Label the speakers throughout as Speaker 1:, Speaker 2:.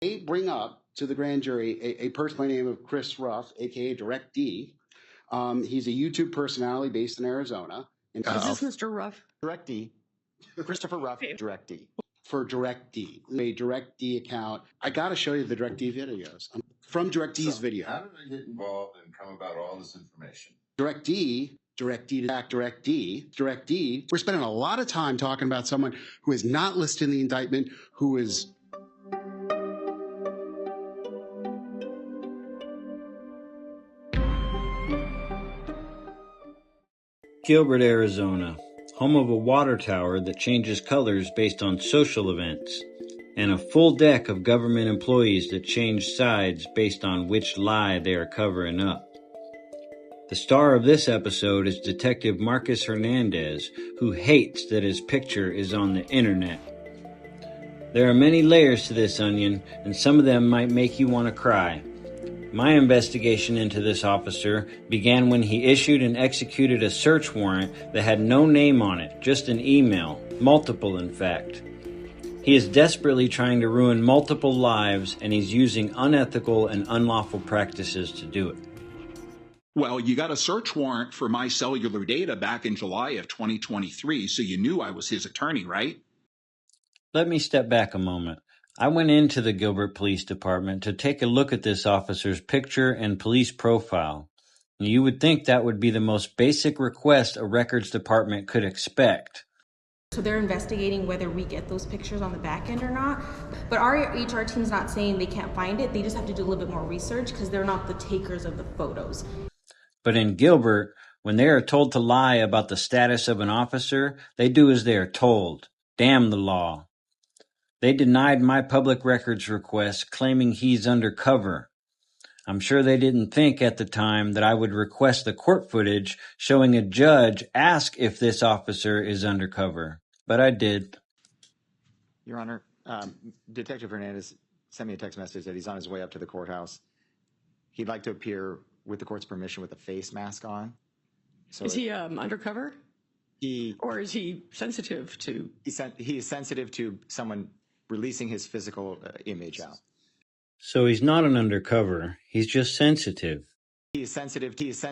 Speaker 1: they bring up to the grand jury a person by the name of Chris Ruff, aka Direct D. He's a YouTube personality based in Arizona. And,
Speaker 2: is this Mr. Ruff?
Speaker 3: Direct D. Christopher Ruff, Direct D.
Speaker 1: For Direct D, a Direct D account. I got to show you the Direct D videos from Direct D's video.
Speaker 4: How did I get involved and come about all this information?
Speaker 1: Direct D to back Direct D. We're spending a lot of time talking about someone who is not listed in the indictment, who is.
Speaker 5: Gilbert, Arizona, home of a water tower that changes colors based on social events, and a full deck of government employees that change sides based on which lie they are covering up. The star of this episode is Detective Marcus Hernandez, who hates that his picture is on the internet. There are many layers to this onion, and some of them might make you want to cry. My investigation into this officer began when he issued and executed a search warrant that had no name on it, just an email, multiple in fact. He is desperately trying to ruin multiple lives, and he's using unethical and unlawful practices to do it.
Speaker 6: Well, you got a search warrant for my cellular data back in July of 2023, so you knew I was his attorney, right?
Speaker 5: Let me step back a moment. I went into the Gilbert Police Department to take a look at this officer's picture and police profile. You would think that would be the most basic request a records department could expect.
Speaker 7: So they're investigating whether we get those pictures on the back end or not. But our HR team's not saying they can't find it. They just have to do a little bit more research because they're not the takers of the photos.
Speaker 5: But in Gilbert, when they are told to lie about the status of an officer, they do as they are told. Damn the law. They denied my public records request, claiming he's undercover. I'm sure they didn't think at the time that I would request the court footage showing a judge ask if this officer is undercover, but I did.
Speaker 3: Your Honor, Detective Hernandez sent me a text message that he's on his way up to the courthouse. He'd like to appear with the court's permission with a face mask on. So
Speaker 2: is he undercover? Or is he sensitive to?
Speaker 3: He is sensitive to someone releasing his physical image out.
Speaker 5: So he's not an undercover. He's just sensitive.
Speaker 3: He is sensitive.
Speaker 2: Is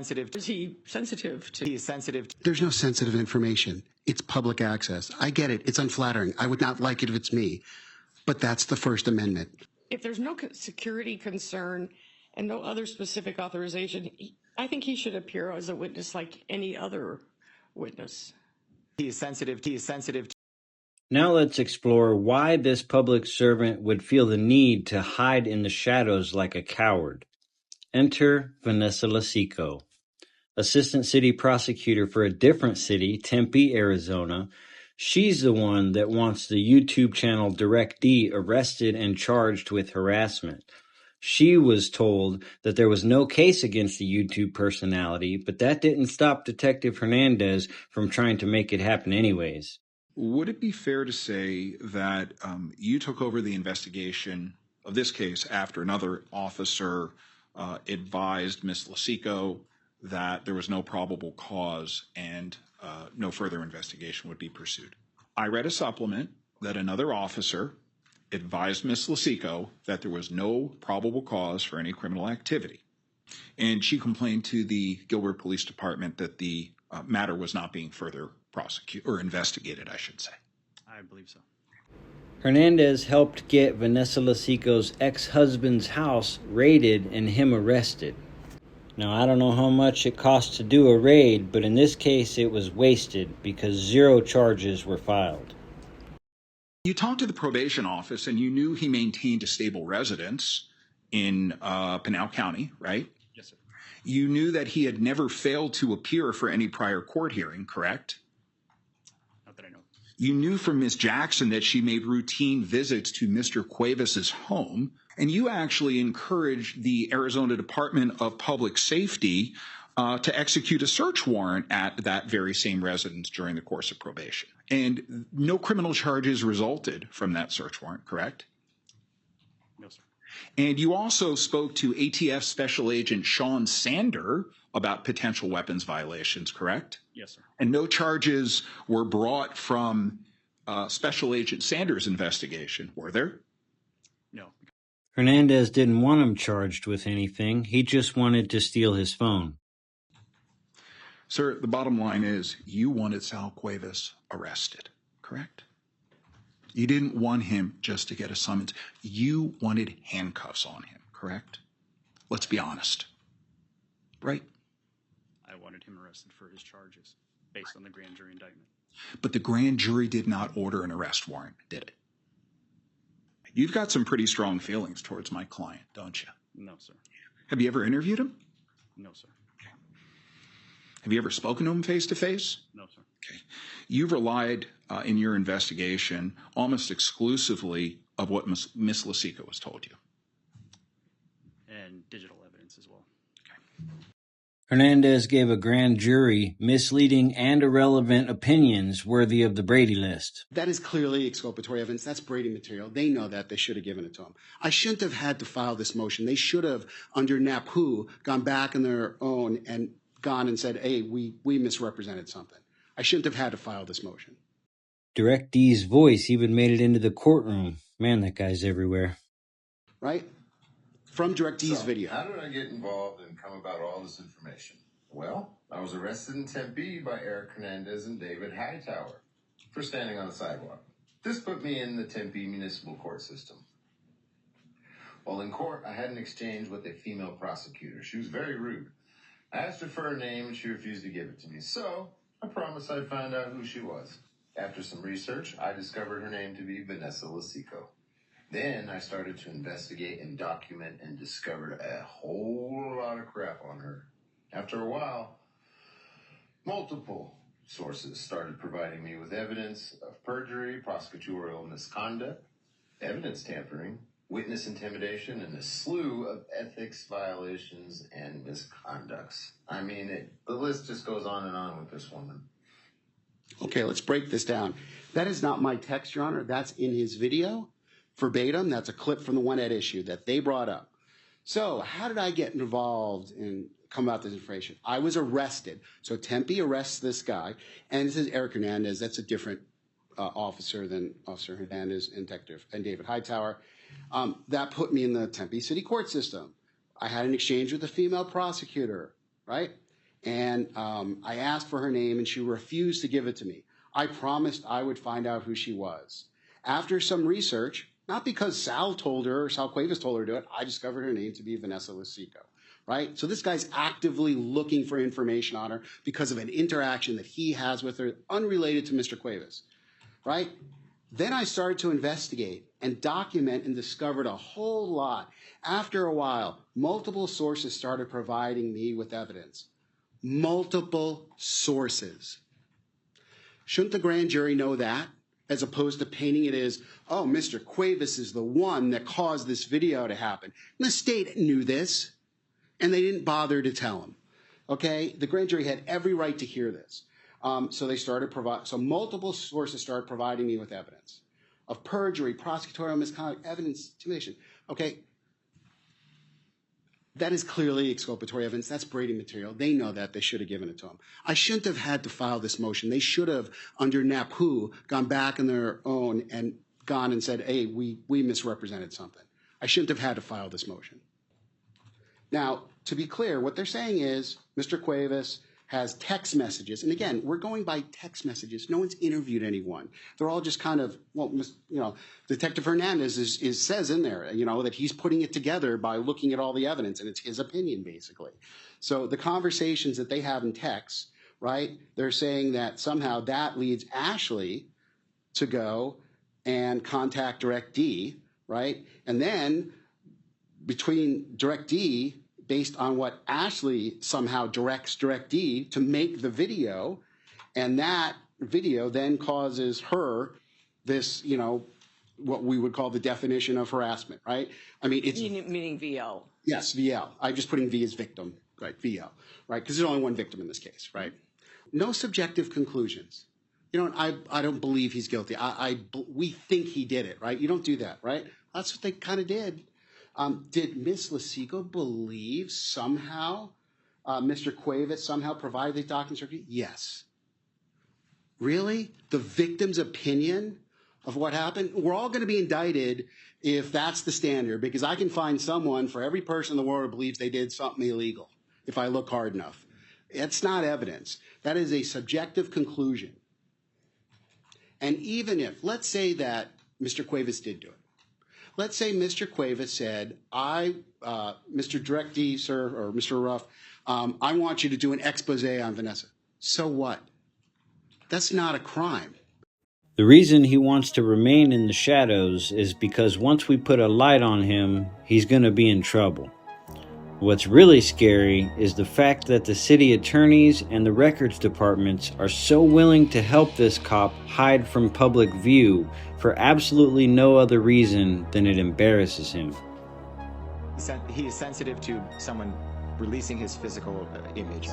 Speaker 2: he sensitive to?
Speaker 3: He is sensitive.
Speaker 1: There's no sensitive information. It's public access. I get it. It's unflattering. I would not like it if it's me. But that's the First Amendment.
Speaker 2: If there's no security concern and no other specific authorization, I think he should appear as a witness like any other witness.
Speaker 3: He is sensitive.
Speaker 5: Now let's explore why this public servant would feel the need to hide in the shadows like a coward. Enter Vanessa Losicco, Assistant City Prosecutor for a different city, Tempe, Arizona. She's the one that wants the YouTube channel Direct D arrested and charged with harassment. She was told that there was no case against the YouTube personality, but that didn't stop Detective Hernandez from trying to make it happen anyways.
Speaker 6: Would it be fair to say that you took over the investigation of this case after another officer advised Ms. Losicco that there was no probable cause and no further investigation would be pursued? I read a supplement that another officer advised Ms. Losicco that there was no probable cause for any criminal activity. And she complained to the Gilbert Police Department that the matter was not being further prosecuted or investigated, I should say.
Speaker 8: I believe so.
Speaker 5: Hernandez helped get Vanessa Losicco's ex-husband's house raided and him arrested. Now, I don't know how much it cost to do a raid, but in this case it was wasted because 0 charges were filed.
Speaker 6: You talked to the probation office and you knew he maintained a stable residence in Pinal County, right?
Speaker 8: Yes, sir.
Speaker 6: You knew that he had never failed to appear for any prior court hearing, correct?
Speaker 8: Not that I know.
Speaker 6: You knew from Ms. Jackson that she made routine visits to Mr. Cuevas's home, and you actually encouraged the Arizona Department of Public Safety to execute a search warrant at that very same residence during the course of probation. And no criminal charges resulted from that search warrant, correct?
Speaker 8: No, sir.
Speaker 6: And you also spoke to ATF Special Agent Sean Sander about potential weapons violations, correct?
Speaker 8: Yes, sir.
Speaker 6: And no charges were brought from Special Agent Sanders' investigation, were there?
Speaker 8: No.
Speaker 5: Hernandez didn't want him charged with anything. He just wanted to steal his phone.
Speaker 6: Sir, the bottom line is you wanted Sal Cuevas arrested, correct? You didn't want him just to get a summons. You wanted handcuffs on him, correct? Let's be honest. Right?
Speaker 8: I wanted him arrested for his charges based on the grand jury indictment.
Speaker 6: But the grand jury did not order an arrest warrant, did it? You've got some pretty strong feelings towards my client, don't you?
Speaker 8: No, sir.
Speaker 6: Have you ever interviewed him?
Speaker 8: No, sir.
Speaker 6: Okay. Have you ever spoken to him face to face?
Speaker 8: No, sir.
Speaker 6: Okay. You've relied in your investigation almost exclusively of what Miss Losicco has told you.
Speaker 8: And digital evidence as well.
Speaker 6: Okay.
Speaker 5: Hernandez gave a grand jury misleading and irrelevant opinions worthy of the Brady list.
Speaker 1: That is clearly exculpatory evidence. That's Brady material. They know that. They should have given it to him. I shouldn't have had to file this motion. They should have, under NAPU, gone back on their own and gone and said, hey, we misrepresented something. I shouldn't have had to file this motion.
Speaker 5: Direct D's voice even made it into the courtroom. Man, that guy's everywhere.
Speaker 1: Right? From Direct D's
Speaker 4: So,
Speaker 1: video.
Speaker 4: How did I get involved and come about all this information? Well, I was arrested in Tempe by Eric Hernandez and David Hightower for standing on the sidewalk. This put me in the Tempe municipal court system. While in court, I had an exchange with a female prosecutor. She was very rude. I asked her for her name and she refused to give it to me. So I promised I'd find out who she was. After some research, I discovered her name to be Vanessa Losicco. Then I started to investigate and document and discovered a whole lot of crap on her. After a while, multiple sources started providing me with evidence of perjury, prosecutorial misconduct, evidence tampering, witness intimidation, and a slew of ethics violations and misconducts. I mean, the list just goes on and on with this woman.
Speaker 1: Okay, let's break this down. That is not my text, Your Honor. That's in his video. Verbatim, that's a clip from the one at issue that they brought up. So how did I get involved and come about this information? I was arrested. So Tempe arrests this guy, and this is Eric Hernandez. That's a different officer than Officer Hernandez and Detective and David Hightower. That put me in the Tempe City Court system. I had an exchange with a female prosecutor, right? And I asked for her name, and she refused to give it to me. I promised I would find out who she was. After some research, not because Sal told her or Sal Cuevas told her to do it, I discovered her name to be Vanessa Losicco, right? So this guy's actively looking for information on her because of an interaction that he has with her unrelated to Mr. Cuevas, right? Then I started to investigate and document and discovered a whole lot. After a while, multiple sources started providing me with evidence. Multiple sources. Shouldn't the grand jury know that? As opposed to painting it as, oh, Mr. Cuevas is the one that caused this video to happen. And the state knew this, and they didn't bother to tell him. Okay? The grand jury had every right to hear this. So they started so multiple sources started providing me with evidence of perjury, prosecutorial misconduct, evidence, intimidation. Okay? That is clearly exculpatory evidence. That's Brady material. They know that. They should have given it to him. I shouldn't have had to file this motion. They should have, under NAPU, gone back on their own and gone and said, hey, we misrepresented something. I shouldn't have had to file this motion. Now, to be clear, what they're saying is Mr. Cuevas has text messages. And again, we're going by text messages. No one's interviewed anyone. They're all just kind of, well, you know, Detective Hernandez says in there, you know, that he's putting it together by looking at all the evidence, and it's his opinion, basically. So the conversations that they have in text, right, they're saying that somehow that leads Ashley to go and contact Direct D, right? And then between Direct D, based on what Ashley somehow directs Direct D to make the video, and that video then causes her this, you know, what we would call the definition of harassment, right? I mean, it's...
Speaker 2: Meaning VL.
Speaker 1: Yes, VL. I'm just putting V as victim, right, VL, right? Because there's only one victim in this case, right? No subjective conclusions. You know, I don't believe he's guilty. We think he did it, right? You don't do that, right? That's what they kind of did. Did Ms. Losicco believe somehow Mr. Cuevas somehow provided the documents? Yes. Really? The victim's opinion of what happened. We're all going to be indicted if that's the standard, because I can find someone for every person in the world who believes they did something illegal if I look hard enough. It's not evidence. That is a subjective conclusion. And even if, let's say that Mr. Cuevas did do it. Let's say Mr. Cuevas said, Mr. Direct D, sir, or Mr. Ruff, I want you to do an expose on Vanessa. So what? That's not a crime.
Speaker 5: The reason he wants to remain in the shadows is because once we put a light on him, he's going to be in trouble. What's really scary is the fact that the city attorneys and the records departments are so willing to help this cop hide from public view for absolutely no other reason than it embarrasses him.
Speaker 3: He is sensitive to someone releasing his physical image.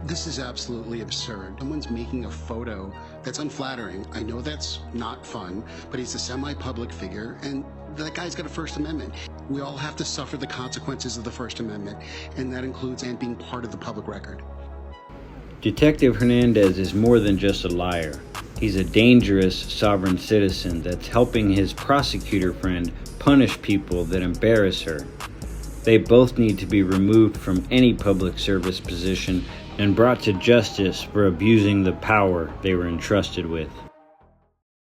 Speaker 1: This is absolutely absurd. Someone's making a photo that's unflattering. I know that's not fun, but he's a semi-public figure, and that guy's got a First Amendment. We all have to suffer the consequences of the First Amendment, and that includes and being part of the public record.
Speaker 5: Detective Hernandez is more than just a liar. He's a dangerous sovereign citizen that's helping his prosecutor friend punish people that embarrass her. They both need to be removed from any public service position and brought to justice for abusing the power they were entrusted with.